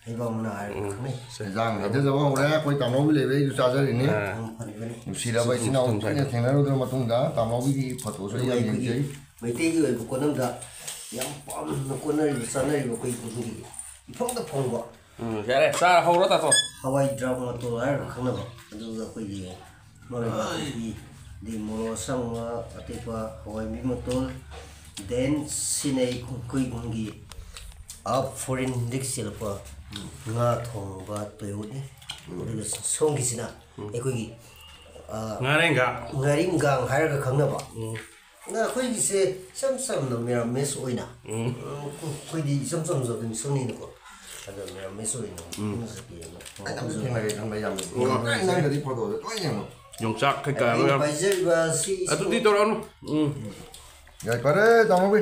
이거는 알고 세상 해저저번 올해 거의 담로비 레벨이 짜져있네. 시라바 있으나 그냥 생나로들 마통다 담로비 파토서 이야기지. 메테기 왜 보고는다 양뻔 꼬너리 싸너리 거의 무슨 이펑도 펑거. 잘해. 자, 하우러다 또. 하와이 드라마 또 알고 가나 봐. 그래서 거기 뭐라 이 디모상과 아테파 하와이 미모톨 댄 시네 거기 공기 아 포린 릭실파 nga thongba toyone uriga songgisina ekogi ngaringang haraga khangnaba nga khoigi se samsam no mera mes oina khoigi samsam zo dum soni no ada mera mes oina Anh làm cái này thằng này làm cái này là đi phò đồ tối nhỉ 용짝 그러니까 아, 또 뒤돌아오노. 야, 그래, 담로비.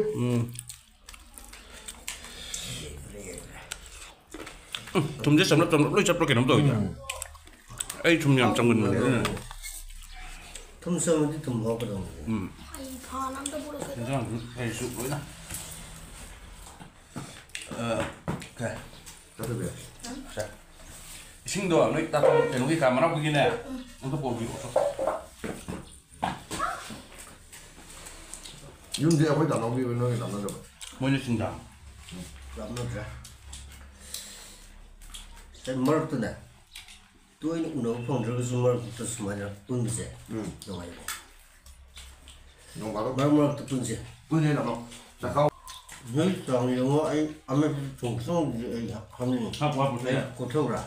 좀 됐어, 좀 잡게 넘도 있다. 에이, 좀 냠 짱근 거네. tumsamdi tum hokodong 괜찮아, 에이, 쑥 보이나? 그래. 저도 자, 신도 너 이따 좀 대놓기 가만하고 보긴 해. 너도 보기 없어. 윤재야 거의 담로비 너는 담는 거. 뭐냐 신다. ramnodra sen martuna toin uno phongdra sumar to sumanya punje nomai 너 바로 marmar to punje 군에 담로. 자, 가. noi tong yo ai ame chungsong ai hanin 아, 뭐 보세요. kothora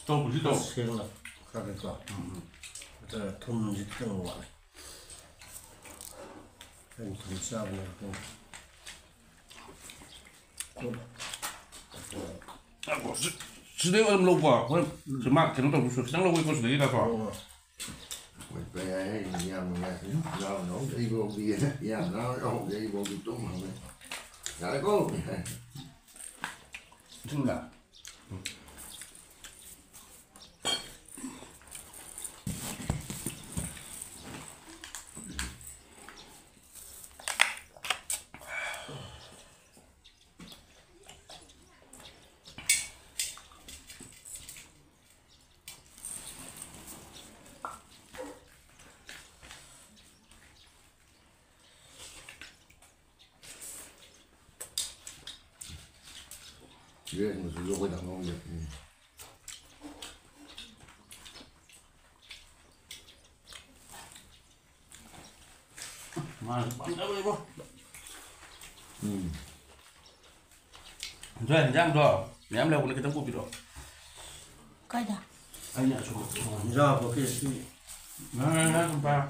또 보시 또. 생나 가니까 저 tum지 땡 와 한 tum사는 아고 스데가 좀 놓고 그럼 저막 저는 또 무슨 상로 보고 있고 스데이라서. Về ấy nhà mình nghe giờ nó đi vô bia đấy, nhà nó không đi vô bị túng mà mình. Dạ có. 진짜. Ghê mà sử dụng cái thằng ngon vậy. 아, 깜짝이야 이거. rồi rang rồi ném lên cái tấm cục đó Coi đã. anh nhận số ra có cái gì nó không ba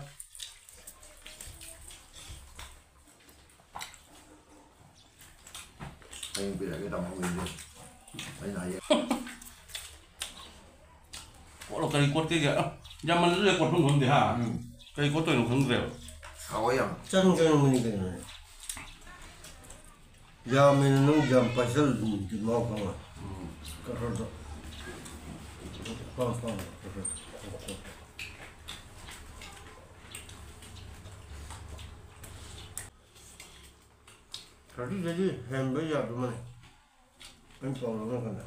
Anh bị lại cái đồng mình đi. Anh này có là cây cốt cái gì á nhà mình lấy cốt không hứng thì hả cây cốt tôi nó hứng đều khói à. chân chân mình cái này giờ mình nung giờ phải sơ thì mau không à cái rồi đó không cái gì hem bây giờ tụi mình anh còn nó còn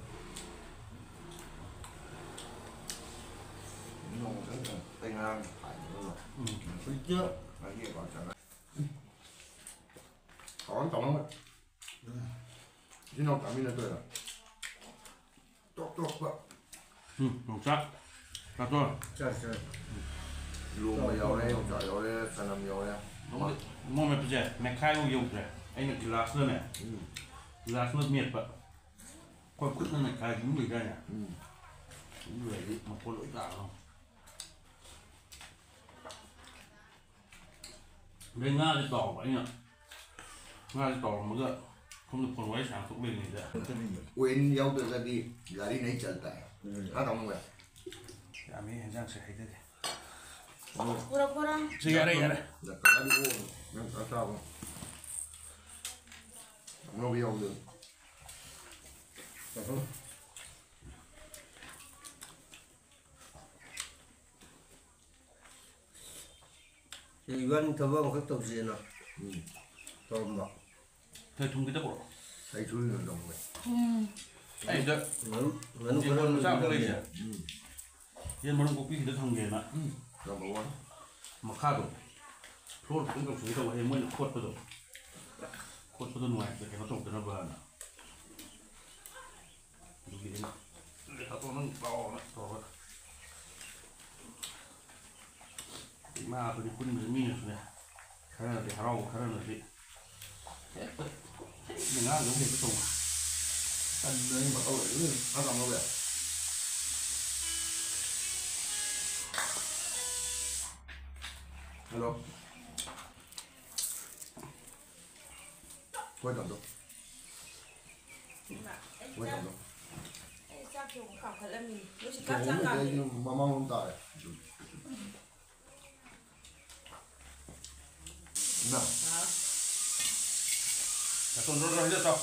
Nó cũng tay ngang phải nữa rồi. phải chưa Cái gì còn chẳng. Có tổng lắm. Chứ nó cảm thấy là tốt vậy. không chắc chắc rồi trời trời Luôn mà dầu đây, không trời dầu đây, sao làm dầu đây. mua mẹ bây giờ mẹ khai vô dùng rồi anh nhận lá sơn này lá sơn miệt vậy qua quyết nó này khai đúng người đây nè đúng người đi mà có lỗi tạo không đây nga đi tỏ vậy nhỉ nga đi tỏ một giờ không được còn quay sáng thuộc bên này nữa Quên dầu từ ra đi nấy chân tại. Há tổng vậy. à mấy hành trang sẽ thấy thế Pura pura. gì ở đây Dạ có đi uống. Nhưng có sao không? Nó bị ông được. thì vẫn thưa vâng các tộc gì nào tôm bọc thời thùng cái tốc độ Thấy chui được đồng vậy. 아니 이건 싹 걸리지. 얘 뭐는 꼭 비슷한 관계나. 넘버 1. 마카도. 프로 등급 중에서 해 뭐는 코트도. 코트도 누가 이렇게 또 되는 거 하나. 여기는 내가 또는 또 마 우리 군들 미니스네. 가라는데 하라고 가라는데. 내가 여기 또 Anh đi mà tôi lại nó cầm đâu vậy? Hello. Quay cầm đâu? Quay cầm đâu? Chắc thì cũng cảm thấy là mình lúc chỉ Tôi cắt uống chắc cái cả nhưng mà mong không tại. Nào. 손 rollo 해줬어.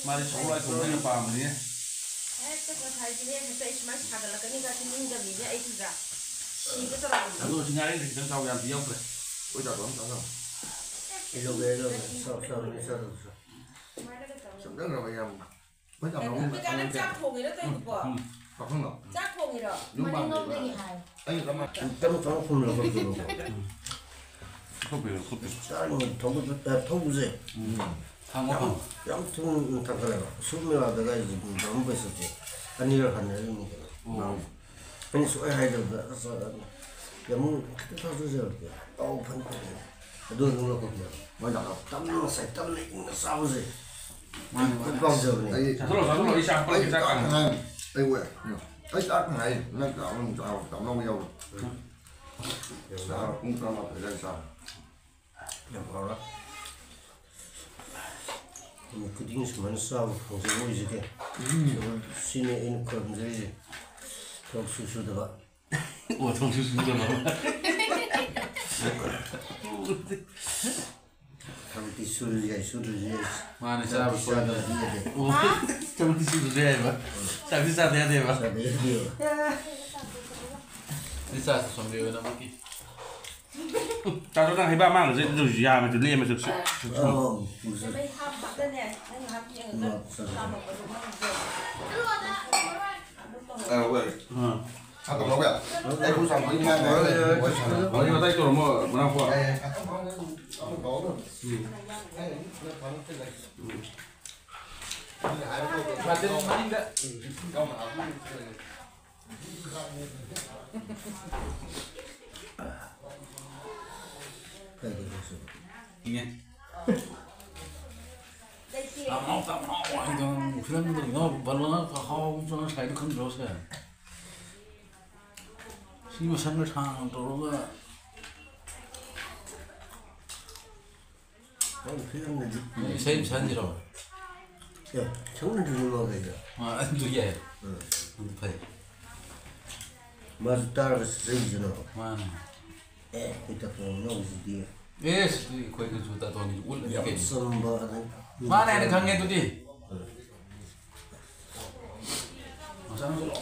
말이 저거 동네는 밤이니. chắc là thấy cái này phải mà chắc là cái này cái mình cái gì ấy thì ra chỉ cái đó 나도 지나리 좀 사고 야 비용 그래. Ôi trời ơi, sao Hello, sao. Sẵn rất là bây giờ mới cầm nó cái cái nó chắc thùng thì nó tay được bỏ Hoặc không nào? chắc thùng thì đó Nhưng mà anh làm mà 땀 좀 흘러가지고. 커피. 쌀은 통부제. 상어. 양통 탕가래가 수명하다가 이제 너무 있었지. 아니를 하는 거. 아니 소야 해도 그래서 너무 그때 타주세요. 또 판고. 너는 그렇거든요. Mới đặt đâu? 땀 쌀, 땀 내는 싸우지. 깜깜적이네. Đây, 자, 들어 이 샤프 đây 이렇게 tác 짝깐. này. Đây quẹt. Đây tác này, nó trọng nó nhiều. Sao cũng cho nó phải đây sao? 알아? 그 딩스만 싸우고 공세고 이제 신의 인컴들이 덕수수다가 와, 정신 진짜 많아. 당기 술을 많이 싸우고 싸우고 싸우고 해야 돼. 오, 정신 진짜 돼 봐. 자, 비싸 돼야 돼 봐. 싸워야 돼요. 비싸 좀 돼요 나 먹기. 자, 저랑 해봐 막 이제 좀 야면 좀 내면 좀. 무슨 mấy hấp bạc cái này anh hấp những cái làm một cái đúng không quẹt. 어. À, tổng nó quẹt. Đây cũng xong với mang nói đây. 어, 이거 다이 또 뭐 하고. Đây, không có đâu. 맞대 많이인데. 이게 đây kia 이건 필름들이 너무 발라나 하고 저는 사이드 큰 조세. 시부 상을 상 도로가 필요한데 세임 산지로. 야 정말 주지 먹어야 아, 누구야? 파이. 맞아 따라서 쓰이잖아. 마네. 이따 또 넣어주지. 예스, 거기 그 주다 돈이 올 이게. 썸바는 마네는 강해도지. 상으로.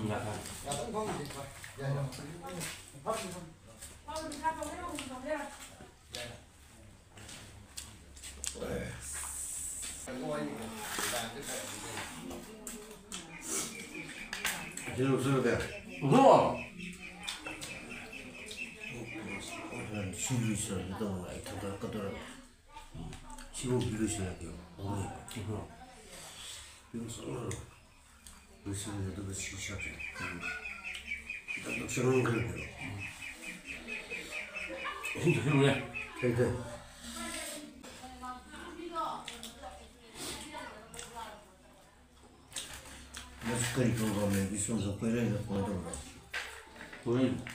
약간. 제대로 써야 돼. 무서워. 쉬고 있어. 이따가 많이 더 거더라고. 쉬고 빌으셔야 돼요. 오늘 이거 썰어. 무슨 그 시작. 일단 녹색은 그래요. 진짜 싫어해. 그래. 머스카리 그거 보면 있으면서 그래야 보더라고. 보인.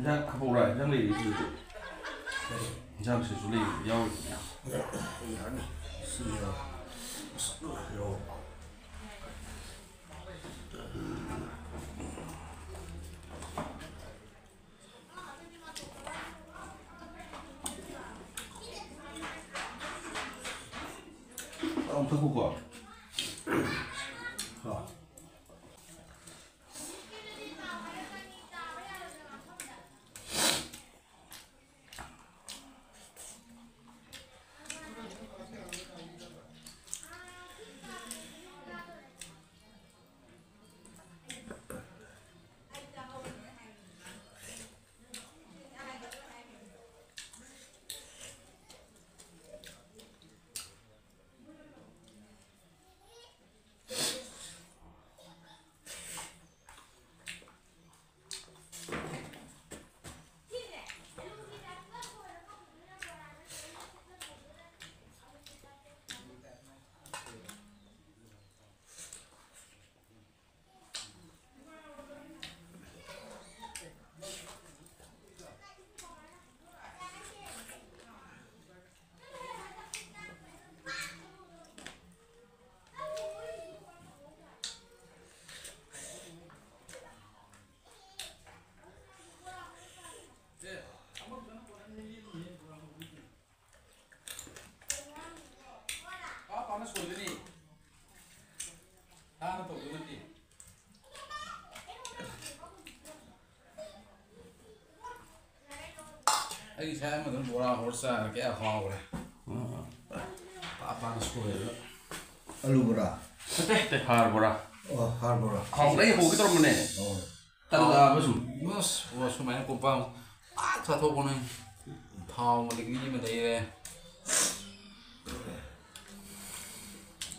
Giang khắp bộ rồi, Giang lì gì Giang sẽ số lì nhau Yani siyo yo ông thức của ha Panas boleh ni. Tanah tu boleh ni. Ai saya mah tu bola horsa kayak kau boleh. Panas boleh. alubra teh harbora oh harbora không lấy hồ cái tôm này oh tao là bớt Mas, was main kumpang. Satu pun ni. Thau mà định gì mà đây.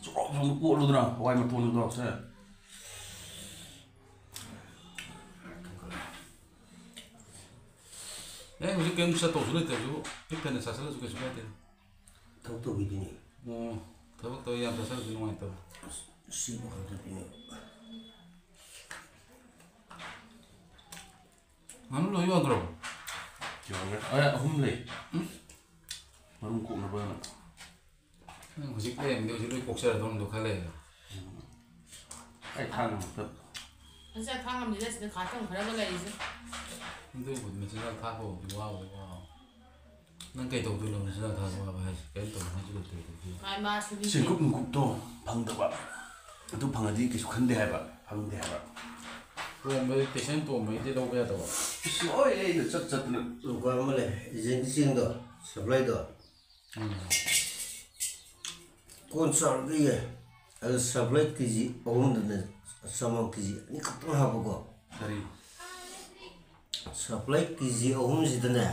chỗ trong cuộn luôn nào quay một tuần rồi sẽ Eh, mesti game satu sulit tu. Kita ni sasal suka suka tu. thâu tu cái này Oh, tapi tu yang sasal tu macam tu. si bộ cái này Anu lo yang tu. jangan hôm lì mà không cụ nó bơ nữa Mesti game dia jadi kokser tu untuk kali. cái thằng tập Anh sẽ thang làm gì đấy, sẽ khá trong phải là cái gì? Itu pun mesti nak thah pun wow wow. Nang kay tu tu lo mesti nak thah wow wow. Kay tu mesti juga tu tu. Mai mà xử lý. chỉ cúp một cúp to phăng được bạn tôi phăng đi cái số khăn đẹp bạn phăng đẹp bạn Kau mesti tesen tu mesti tahu kaya tu. ôi nó chất chất nữa rồi qua mà lại riêng riêng đó supply đó con sao cái gì supply cái gì ông đó này sao cái gìนี่ก็ต้องหาบุก dari supply cái gì ông gì đó này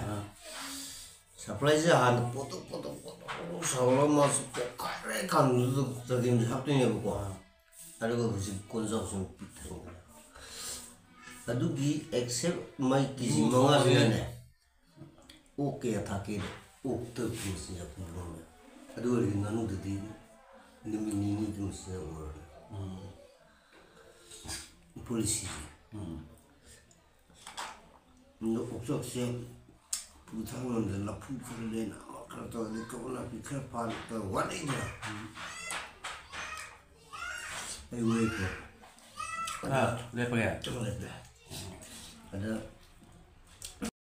supply gì hàng poto sao lo mà cái kan itu tadi habtunya buku ada gue sih konsumsi pitang adugi except mai kizi mga rin okay atake ukta kimsiya kumuna adu rin nanu dadi nimini kimsiya or polisi no ukta siya putang nanda la putang na makarato ni kauna pikir pan to wani na ay wait à đẹp vậy ada